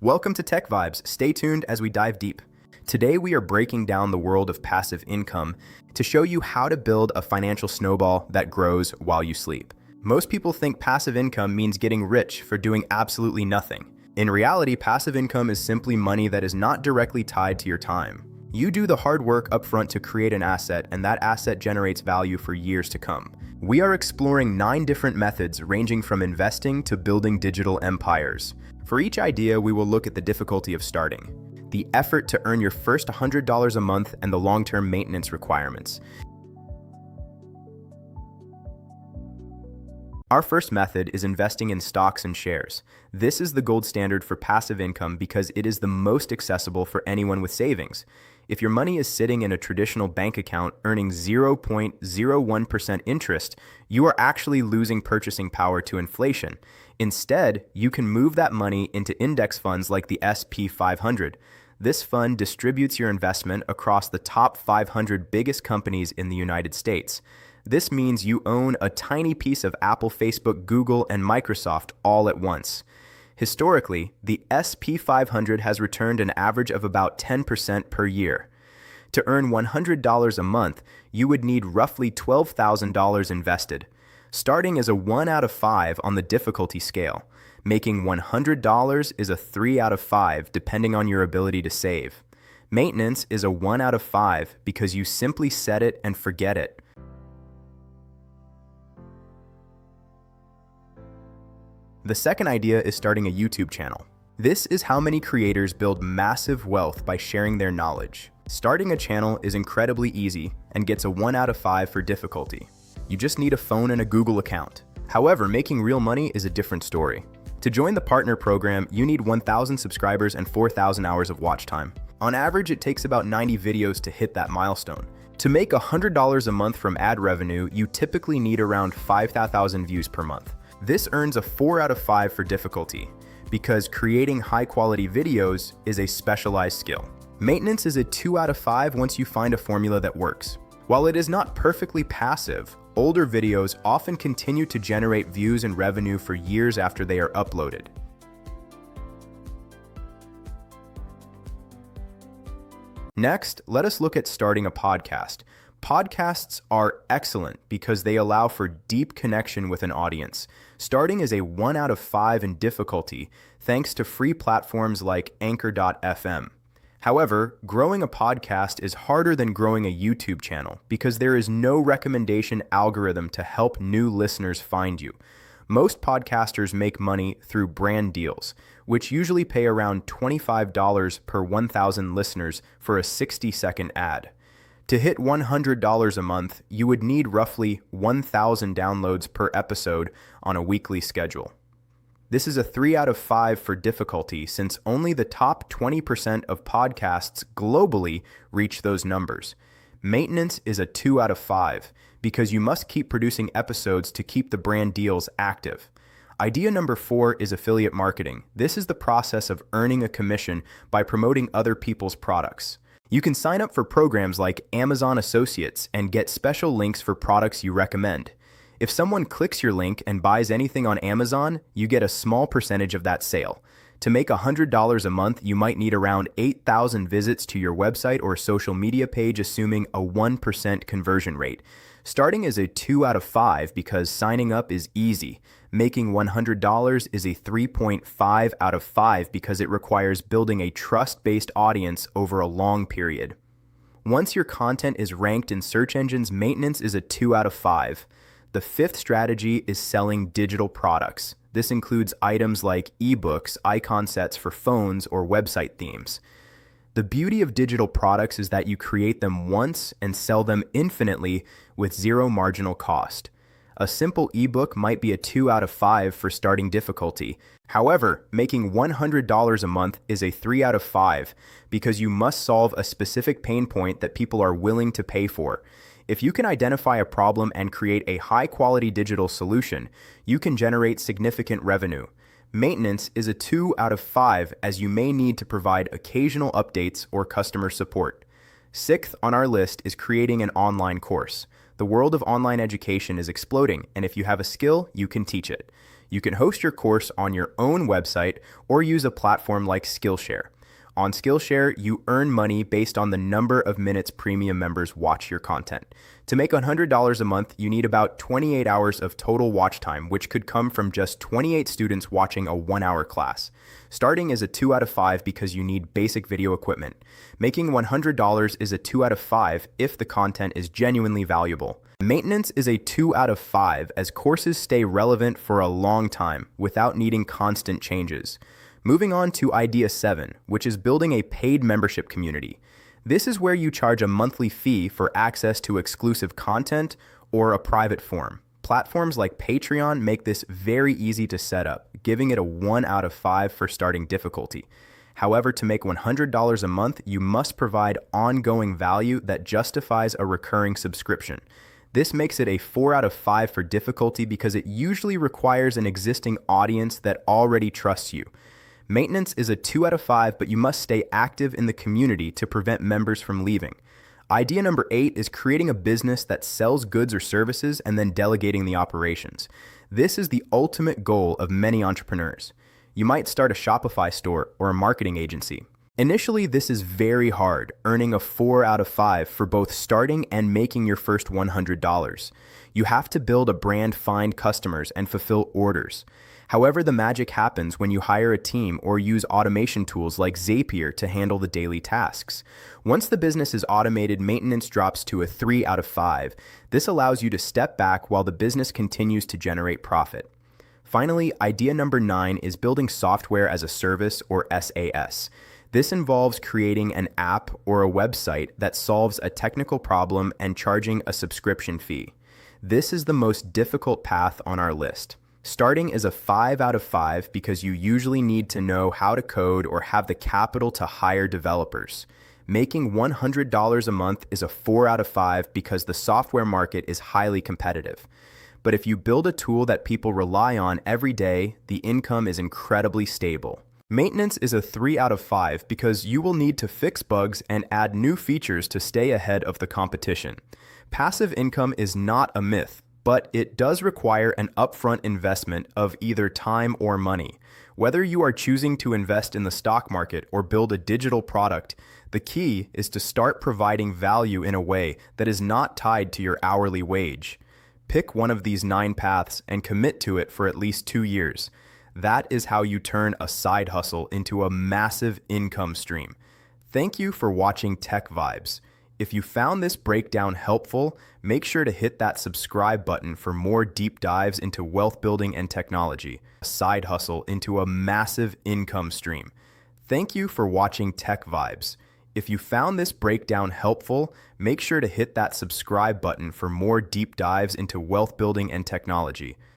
Welcome to Tech Vibes. Stay tuned as we dive deep. Today we are breaking down the world of passive income to show you how to build a financial snowball that grows while you sleep. Most people think passive income means getting rich for doing absolutely nothing. In reality, passive income is simply money that is not directly tied to your time. You do the hard work upfront to create an asset, and that asset generates value for years to come. We are exploring 9 different methods ranging from investing to building digital empires. For each idea, we will look at the difficulty of starting, the effort to earn your first $100 a month, and the long-term maintenance requirements. Our first method is investing in stocks and shares. This is the gold standard for passive income because it is the most accessible for anyone with savings. If your money is sitting in a traditional bank account earning 0.01% interest, you are actually losing purchasing power to inflation. Instead, you can move that money into index funds like the S&P 500. This fund distributes your investment across the top 500 biggest companies in the United States. This means you own a tiny piece of Apple, Facebook, Google, and Microsoft all at once. Historically, the S&P 500 has returned an average of about 10% per year. To earn $100 a month, you would need roughly $12,000 invested. Starting is a 1 out of 5 on the difficulty scale. Making $100 is a 3 out of 5 depending on your ability to save. Maintenance is a 1 out of 5 because you simply set it and forget it. The second idea is starting a YouTube channel. This is how many creators build massive wealth by sharing their knowledge. Starting a channel is incredibly easy and gets a 1 out of 5 for difficulty. You just need a phone and a Google account. However, making real money is a different story. To join the partner program, you need 1,000 subscribers and 4,000 hours of watch time. On average, it takes about 90 videos to hit that milestone. To make $100 a month from ad revenue, you typically need around 5,000 views per month. This earns a 4 out of 5 for difficulty, because creating high-quality videos is a specialized skill. Maintenance is a 2 out of 5 once you find a formula that works. While it is not perfectly passive, older videos often continue to generate views and revenue for years after they are uploaded. Next, let us look at starting a podcast. Podcasts are excellent because they allow for deep connection with an audience. Starting is a 1 out of 5 in difficulty, thanks to free platforms like Anchor.fm. However, growing a podcast is harder than growing a YouTube channel because there is no recommendation algorithm to help new listeners find you. Most podcasters make money through brand deals, which usually pay around $25 per 1,000 listeners for a 60-second ad. To hit $100 a month, you would need roughly 1,000 downloads per episode on a weekly schedule. This is a 3 out of 5 for difficulty since only the top 20% of podcasts globally reach those numbers. Maintenance is a 2 out of 5 because you must keep producing episodes to keep the brand deals active. Idea number 4 is affiliate marketing. This is the process of earning a commission by promoting other people's products. You can sign up for programs like Amazon Associates and get special links for products you recommend. If someone clicks your link and buys anything on Amazon, you get a small percentage of that sale. To make $100 a month, you might need around 8,000 visits to your website or social media page, assuming a 1% conversion rate. Starting is a 2 out of 5 because signing up is easy. Making $100 is a 3.5 out of 5 because it requires building a trust-based audience over a long period. Once your content is ranked in search engines, maintenance is a 2 out of 5. The fifth strategy is selling digital products. This includes items like ebooks, icon sets for phones, or website themes. The beauty of digital products is that you create them once and sell them infinitely with zero marginal cost. A simple ebook might be a 2 out of 5 for starting difficulty. However, making $100 a month is a 3 out of 5 because you must solve a specific pain point that people are willing to pay for. If you can identify a problem and create a high-quality digital solution, you can generate significant revenue. Maintenance is a 2 out of 5 as you may need to provide occasional updates or customer support. Sixth on our list is creating an online course. The world of online education is exploding, and if you have a skill, you can teach it. You can host your course on your own website or use a platform like Skillshare. On Skillshare, you earn money based on the number of minutes premium members watch your content. To make $100 a month, you need about 28 hours of total watch time, which could come from just 28 students watching a 1-hour class. Starting is a 2 out of 5 because you need basic video equipment. Making $100 is a 2 out of 5 if the content is genuinely valuable. Maintenance is a 2 out of 5 as courses stay relevant for a long time without needing constant changes. Moving on to idea 7, which is building a paid membership community. This is where you charge a monthly fee for access to exclusive content or a private forum. Platforms like Patreon make this very easy to set up, giving it a 1 out of 5 for starting difficulty. However, to make $100 a month, you must provide ongoing value that justifies a recurring subscription. This makes it a 4 out of 5 for difficulty because it usually requires an existing audience that already trusts you. Maintenance is a 2 out of 5, but you must stay active in the community to prevent members from leaving. Idea number 8 is creating a business that sells goods or services and then delegating the operations. This is the ultimate goal of many entrepreneurs. You might start a Shopify store or a marketing agency. Initially, this is very hard, earning a 4 out of 5 for both starting and making your first $100. You have to build a brand, find customers, and fulfill orders. However, the magic happens when you hire a team or use automation tools like Zapier to handle the daily tasks. Once the business is automated, maintenance drops to a 3 out of 5. This allows you to step back while the business continues to generate profit. Finally, idea number 9 is building software as a service or SaaS. This involves creating an app or a website that solves a technical problem and charging a subscription fee. This is the most difficult path on our list. Starting is a 5 out of 5 because you usually need to know how to code or have the capital to hire developers. Making $100 a month is a 4 out of 5 because the software market is highly competitive. But if you build a tool that people rely on every day, the income is incredibly stable. Maintenance is a 3 out of 5 because you will need to fix bugs and add new features to stay ahead of the competition. Passive income is not a myth, but it does require an upfront investment of either time or money. Whether you are choosing to invest in the stock market or build a digital product, the key is to start providing value in a way that is not tied to your hourly wage. Pick one of these 9 paths and commit to it for at least 2 years. That is how you turn a side hustle into a massive income stream. Thank you for watching Tech Vibes. If you found this breakdown helpful, make sure to hit that subscribe button for more deep dives into wealth building and technology, a side hustle into a massive income stream. Thank you for watching Tech Vibes. If you found this breakdown helpful, make sure to hit that subscribe button for more deep dives into wealth building and technology.